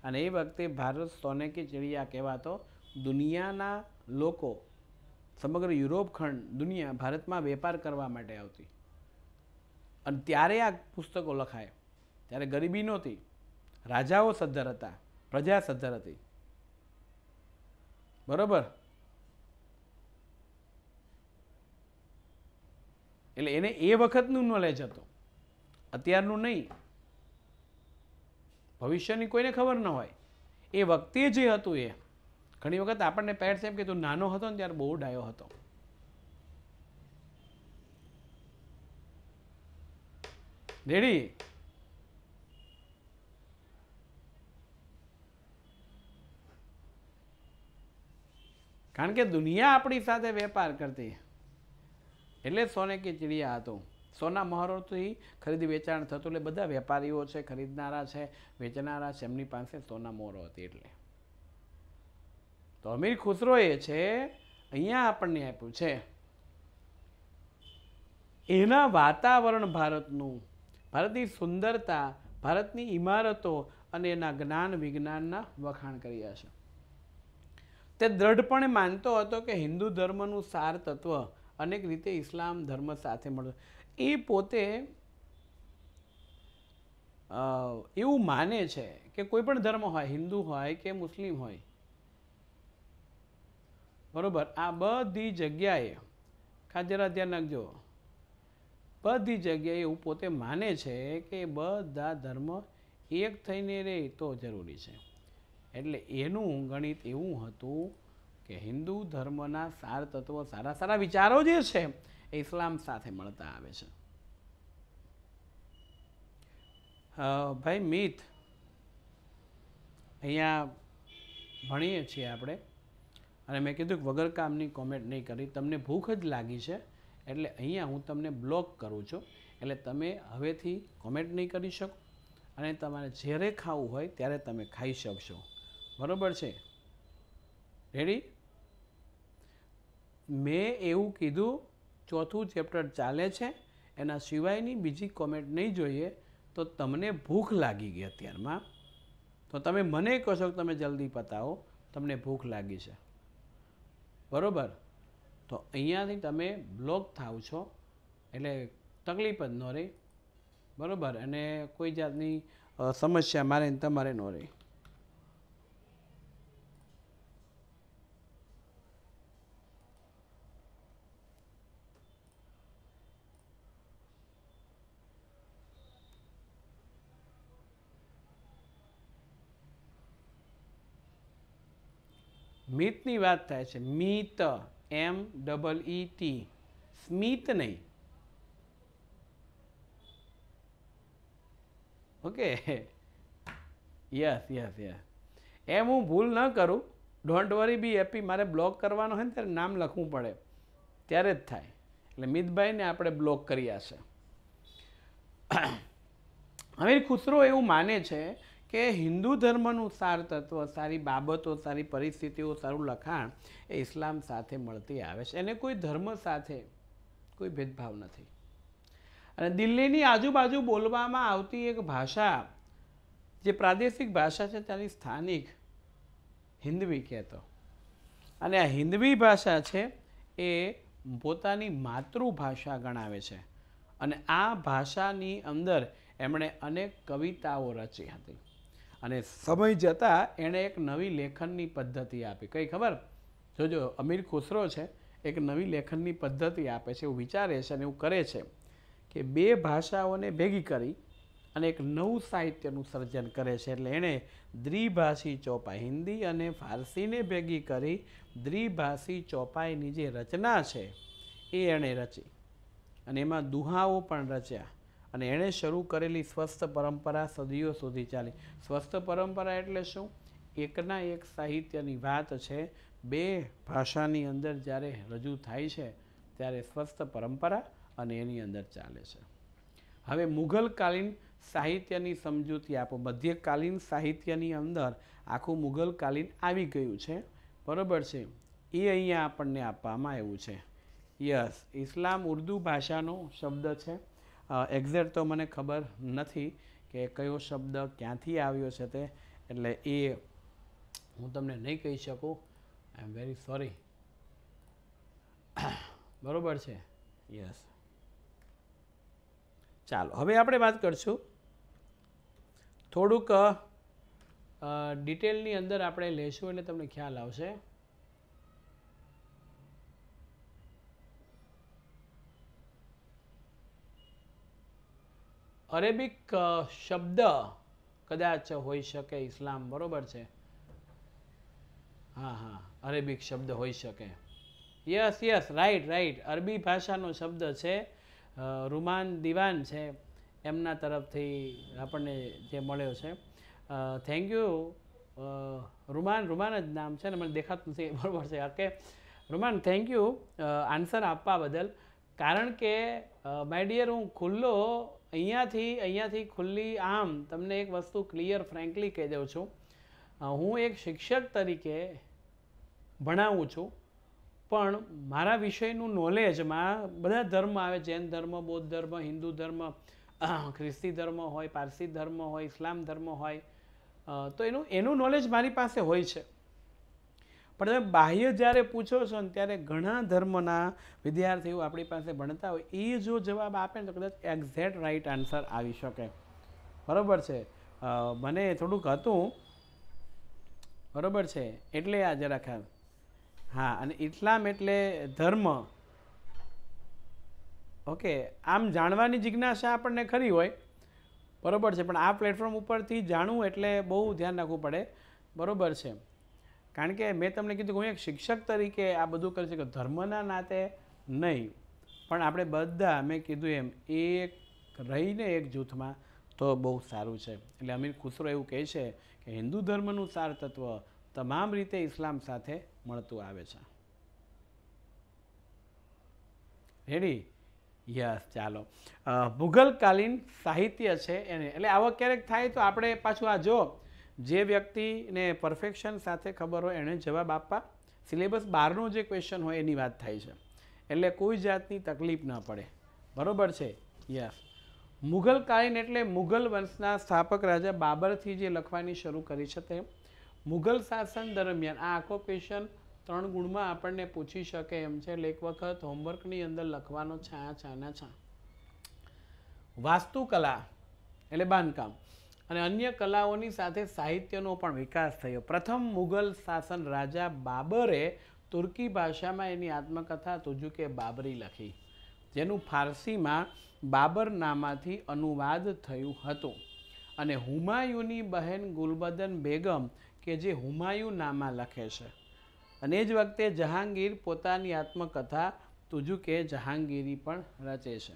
અને એ વખતે ભારત સોને કી ચિડિયા કહેવાતો દુનિયાના લોકો સમગ્ર યુરોપ ખંડ દુનિયા ભારતમાં વેપાર કરવા માટે આવતી અને ત્યારે આ પુસ્તકો લખાય ત્યારે ગરીબી નહોતી રાજાઓ સદ્ધર હતા પ્રજા સદ્ધર હતી બરોબર એટલે એને એ વખતનું નોલેજ હતું અત્યારનું નહીં ભવિષ્યની કોઈને ખબર ન હોય એ વખતે જે હતું એ ઘણી વખત આપણને પેરેન્ટ્સ એમ કે તું નાનો હતો ને ત્યારે બહુ ડાયો હતો રેડી કારણ કે દુનિયા આપણી સાથે વેપાર કરતી એટલે સોને કી ચિડિયા હતું સોના મહોરોથી ખરીદી વેચાણ થતું એટલે બધા વેપારીઓ છે ખરીદનારા છે વેચનારા છે એમની પાસે સોના મોહરો હતી એટલે તો અમીર ખુસરો એ છે અહીંયા આપણને આપ્યું છે એના વાતાવરણ ભારતનું ભારતની સુંદરતા ભારતની ઇમારતો અને એના જ્ઞાન વિજ્ઞાનના વખાણ કર્યા છે તે દ્રઢપણે માનતો હતો કે હિન્દુ ધર્મનું સાર તત્વ અનેક રીતે ઇસ્લામ ધર્મ સાથે મળે એ પોતે એવું માને છે કે કોઈ પણ ધર્મ હોય હિન્દુ હોય કે મુસ્લિમ હોય બરોબર આ બધી જગ્યાએ ખાસ જરા ધ્યાન રાખજો બધી જગ્યાએ એવું પોતે માને છે કે બધા ધર્મ એક થઈને રહે તો જરૂરી છે એટલે એનું ગણિત એવું હતું કે હિન્દુ ધર્મના સાર તત્વો સારા સારા વિચારો જે છે એ ઇસ્લામ સાથે મળતા આવે છે ભાઈ મિત અહીંયા ભણીએ છીએ આપણે અને મેં કીધું કે વગર કામની કોમેન્ટ નહીં કરી તમને ભૂખ જ લાગી છે એટલે અહીંયા હું તમને બ્લોક કરું છું એટલે તમે હવેથી કોમેન્ટ નહીં કરી શકો અને તમારે જ્યારે ખાવું હોય ત્યારે તમે ખાઈ શકશો બરાબર છે રેડી મેં એવું કીધું ચોથું ચેપ્ટર ચાલે છે એના સિવાયની બીજી કોમેન્ટ નહીં જોઈએ તો તમને ભૂખ લાગી ગઈ અત્યારમાં તો તમે મને કહો છો કે તમે જલ્દી પતાવો તમને ભૂખ લાગી છે બરાબર તો અહીંયાથી તમે બ્લોક થાવ છો એટલે તકલીફ જ ન રહે બરાબર અને કોઈ જાતની સમસ્યા મારે તમારે ન રહે મિતની વાત થાય છે મિત MEET સ્મિત નહીં ઓકે યસ યસ યસ એમ હું ભૂલ ન કરું ડોન્ટ વરી બી હેપી મારે બ્લોક કરવાનો હોય ને ત્યારે નામ લખવું પડે ત્યારે જ થાય એટલે મિતભાઈને આપણે બ્લોક કર્યા છે અમીર ખુસરો એવું માને છે કે હિન્દુ ધર્મનું સાર તત્વ સારી બાબતો સારી પરિસ્થિતિઓ સારું લખાણ એ ઇસ્લામ સાથે મળતી આવે છે એને કોઈ ધર્મ સાથે કોઈ ભેદભાવ નથી અને દિલ્હીની આજુબાજુ બોલવામાં આવતી એક ભાષા જે પ્રાદેશિક ભાષા છે ત્યાંની સ્થાનિક હિન્દવી કહેતો અને આ હિન્દવી ભાષા છે એ પોતાની માતૃભાષા ગણાવે છે અને આ ભાષાની અંદર એમણે અનેક કવિતાઓ રચી હતી અને સમય જતાં એણે એક નવી લેખનની પદ્ધતિ આપી કઈ ખબર જોજો અમીર ખુસરો છે એક નવી લેખનની પદ્ધતિ આપે છે એવું વિચારે છે અને એવું કરે છે કે બે ભાષાઓને ભેગી કરી અને એક નવું સાહિત્યનું સર્જન કરે છે એટલે એણે દ્વિભાષી ચોપાઈ હિન્દી અને ફારસીને ભેગી કરી દ્વિભાષી ચોપાઈની જે રચના છે એ એણે રચી અને એમાં દુહાઓ પણ રચ્યા અને એણે શરૂ કરેલી સ્વસ્થ પરંપરા સદીઓ સુધી ચાલી સ્વસ્થ પરંપરા એટલે શું એકના એક સાહિત્યની વાત છે બે ભાષાની અંદર જ્યારે રજૂ થાય છે ત્યારે સ્વસ્થ પરંપરા અને એની અંદર ચાલે છે હવે મુઘલકાલીન સાહિત્યની સમજૂતી આપો મધ્યકાલીન સાહિત્યની અંદર આખું મુઘલકાલીન આવી ગયું છે બરાબર છે એ અહીંયા આપણને આપવામાં આવ્યું છે યસ ઇસ્લામ ઉર્દુ ભાષાનો શબ્દ છે એક્ઝેક્ટ તો મને ખબર નથી કે કયો શબ્દ ક્યાંથી આવ્યો છે તે એટલે એ હું તમને નહીં કહી શકું આઈ એમ વેરી સોરી બરોબર છે. યસ. ચાલો હવે આપણે વાત કરશું થોડુંક ડિટેલની અંદર આપણે લેશું એટલે તમને ખ્યાલ આવશે. અરેબિક શબ્દ કદાચ હોઈ શકે ઇસ્લામ, બરોબર છે. હા હા, અરેબિક શબ્દ હોઈ શકે. યસ યસ, રાઈટ રાઈટ, અરબી ભાષાનો શબ્દ છે. રૂમાન દિવાન છે એમના તરફથી આપણને જે મળ્યો છે. Thank you રૂમાન. રૂમાન જ નામ છે ને, મને દેખાતું નથી. બરોબર છે. ઓકે રૂમાન, થેન્ક યુ આન્સર આપવા બદલ. કારણ કે માય ડિયર, હું ખુલ્લો અહીંયાથી ખુલ્લી આમ તમને એક વસ્તુ ક્લિયર ફ્રેન્કલી કહી દઉં છું. હું એક શિક્ષક તરીકે ભણાવું છું, પણ મારા વિષયનું નોલેજમાં બધા ધર્મ આવે. જૈન ધર્મ, બૌદ્ધ ધર્મ, હિન્દુ ધર્મ, ખ્રિસ્તી ધર્મ હોય, પારસી ધર્મ હોય, ઇસ્લામ ધર્મ હોય, તો એનું નોલેજ મારી પાસે હોય છે. પણ તમે બાહ્ય જ્યારે પૂછો છો ને ત્યારે ઘણા ધર્મના વિદ્યાર્થીઓ આપણી પાસે ભણતા હોય, એ જો જવાબ આપે ને તો કદાચ એક્ઝેક્ટ રાઈટ આન્સર આવી શકે. બરાબર છે. મને થોડુંક હતું, બરાબર છે, એટલે આ જરા ખ્યાલ. હા, અને ઇસ્લામ એટલે ધર્મ. ઓકે, આમ જાણવાની જિજ્ઞાસા આપણને ખરી હોય, બરાબર છે, પણ આ પ્લેટફોર્મ ઉપરથી જાણવું એટલે બહુ ધ્યાન રાખવું પડે. બરાબર છે. કારણ કે મેં તમને કીધું કે હું એક શિક્ષક તરીકે આ બધું કરી શકું, ધર્મના નાતે નહીં, પણ આપણે બધા મેં કીધું એમ એક રહીને એક જૂથમાં તો બહુ સારું છે. એટલે અમીર ખુસરો એવું કહે છે કે હિન્દુ ધર્મનું સાર તત્વ તમામ રીતે ઇસ્લામ સાથે મળતું આવે છે. રેડી? યસ. ચાલો, મુઘલકાલીન સાહિત્ય છે એને, એટલે આવો ક્યારેક થાય તો આપણે પાછું આ જો જે વ્યક્તિને પરફેક્શન સાથે ખબર હોય એણે જવાબ આપવા. સિલેબસ બહારનો જે ક્વેશ્ચન હોય એની વાત થાય છે, એટલે કોઈ જાતની તકલીફ ન પડે. બરાબર છે. યસ. મુઘલકાલીન એટલે મુઘલ વંશના સ્થાપક રાજા બાબરથી જે લખવાની શરૂ કરી છે તે મુઘલ શાસન દરમિયાન. આ આખો ક્વેશ્ચન 3 ગુણમાં આપણને પૂછી શકે એમ છે, એટલે એક વખત હોમવર્કની અંદર લખવાનો છા. વાસ્તુકલા એટલે બાંધકામ અને અન્ય કલાઓની સાથે સાહિત્યનો પણ વિકાસ થયો. પ્રથમ મુઘલ શાસન રાજા બાબરે તુર્કી ભાષામાં એની આત્મકથા તુજુકે બાબરી લખી, જેનું ફારસીમાં બાબરનામાથી અનુવાદ થયું હતું. અને હુમાયુની બહેન ગુલબદન બેગમ કે જે હુમાયુનામા લખે છે, અને એ જ વખતે જહાંગીર પોતાની આત્મકથા તુજુકે જહાંગીરી પણ રચે છે.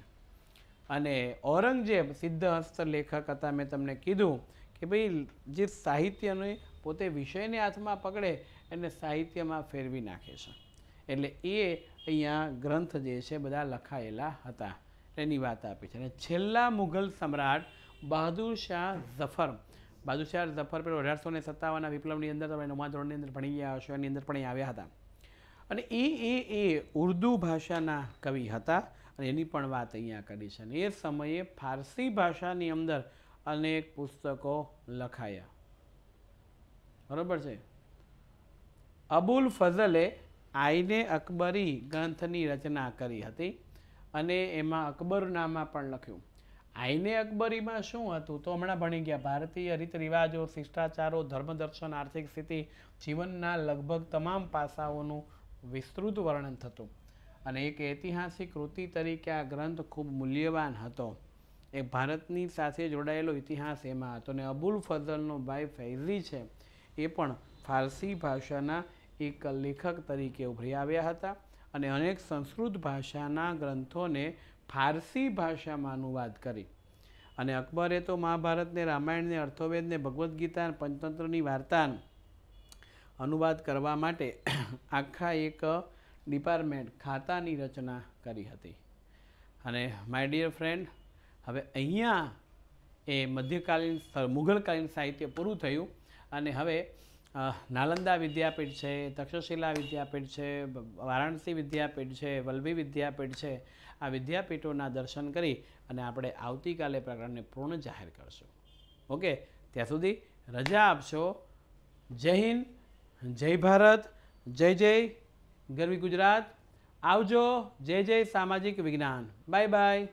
અને ઔરંગઝેબ સિદ્ધહસ્ત લેખક હતા. મેં તમને કીધું કે ભાઈ જે સાહિત્યને પોતે વિષયને હાથમાં પકડે એને સાહિત્યમાં ફેરવી નાખે છે, એટલે એ અહીંયા ગ્રંથ જે છે બધા લખાયેલા હતા, એની વાત આપી છે. અને છેલ્લા મુઘલ સમ્રાટ બહાદુર શાહ ઝફર. બહાદુર શાહ ઝફર પેલો 1857ના વિપ્લવની અંદર તમે 9મા ધોરણની અંદર ભણી ગયા હશો, એની અંદર પણ એ આવ્યા હતા. અને એ ઉર્દુ ભાષાના કવિ હતા, અને એની પણ વાત અહીંયા કરી છે. અને એ સમયે ફારસી ભાષાની અંદર અનેક પુસ્તકો લખાયા. બરાબર છે. અબુલ ફઝલે આઈને અકબરી ગ્રંથની રચના કરી હતી, અને એમાં અકબરનામા પણ લખ્યું. આઈને અકબરીમાં શું હતું તો હમણાં ભણી ગયા. ભારતીય રીત રિવાજો, શિષ્ટાચારો, ધર્મદર્શન, આર્થિક સ્થિતિ, જીવનના લગભગ તમામ પાસાઓનું વિસ્તૃત વર્ણન થતું. અને એક ઐતિહાસિક કૃતિ તરીકે આ ગ્રંથ ખૂબ મૂલ્યવાન હતો. એ ભારતની સાથે જોડાયેલો ઇતિહાસ એમાં હતો. અને અબુલ ફઝલનો ભાઈ ફૈઝી છે, એ પણ ફારસી ભાષાના એક લેખક તરીકે ઉભરી આવ્યા હતા, અને અનેક સંસ્કૃત ભાષાના ગ્રંથોને ફારસી ભાષામાં અનુવાદ કરી. અને અકબરે તો મહાભારતને, રામાયણને, અર્થોવેદને, ભગવદ્ ગીતા, પંચતંત્રની વાર્તા અનુવાદ કરવા માટે આખા એક ડિપાર્ટમેન્ટ ખાતાની રચના કરી હતી. અને માય ડિયર ફ્રેન્ડ, હવે અહીંયા એ મધ્યકાલીન મુઘલકાલીન સાહિત્ય પૂરું થયું, અને હવે નાલંદા વિદ્યાપીઠ છે, તક્ષશિલા વિદ્યાપીઠ છે, વારાણસી વિદ્યાપીઠ છે, વલ્લભી વિદ્યાપીઠ છે, આ વિદ્યાપીઠોના દર્શન કરી અને આપણે આવતીકાલે પ્રકરણને પૂર્ણ જાહેર કરશું. ઓકે, ત્યાં સુધી રજા આપશો. જય હિન્દ, જય ભારત, જય જય ગરવી ગુજરાત. આવજો. જય જય સામાજિક વિજ્ઞાન. Bye bye.